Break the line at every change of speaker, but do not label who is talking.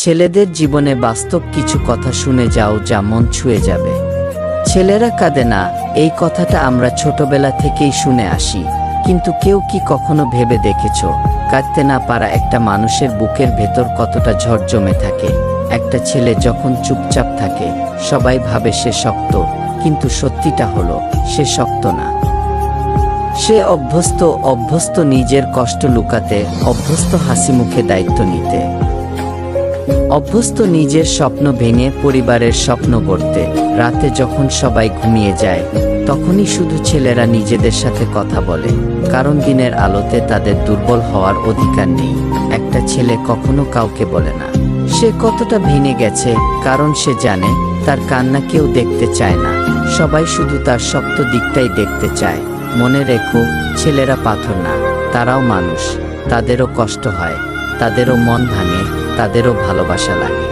ছেলেদের জীবনে বাস্তব কিছু কথা শুনে যাও যা মন ছুঁয়ে যাবে। ছেলেরা কাঁদে না, এই কথাটা আমরা ছোটবেলা থেকেই শুনে আসি, কিন্তু কেউ কি কখনো ভেবে দেখেছো কাঁদতে না পারা একটা মানুষের বুকের ভেতর কতটা ঝড় জমে থাকে? একটা ছেলে যখন চুপচাপ থাকে সবাই ভাবে সে শক্ত, কিন্তু সত্যিটা হলো সে শক্ত না। সে অভ্যস্ত নিজের কষ্ট লুকাতে, অভ্যস্ত হাসি মুখে দায়িত্ব নিতে, অভ্যস্ত নিজের স্বপ্ন ভেঙে পরিবারের স্বপ্ন গড়তে। রাতে যখন সবাই ঘুমিয়ে যায় তখনই শুধু ছেলেরা নিজেদের সাথে কথা বলে, কারণ দিনের আলোতে তাদের দুর্বল হওয়ার অধিকার নেই। একটা ছেলে কখনো কাউকে বলে না সে কতটা ভেঙে গেছে, কারণ সে জানে তার কান্না কেউ দেখতে চায় না, সবাই শুধু তার শক্ত দিকটাই দেখতে চায়। মনে রেখো, ছেলেরা পাথর না, তারাও মানুষ, তাদেরও কষ্ট হয়, তাদেরও মন ভাঙে, তাদেরও ভালোবাসা লাগে।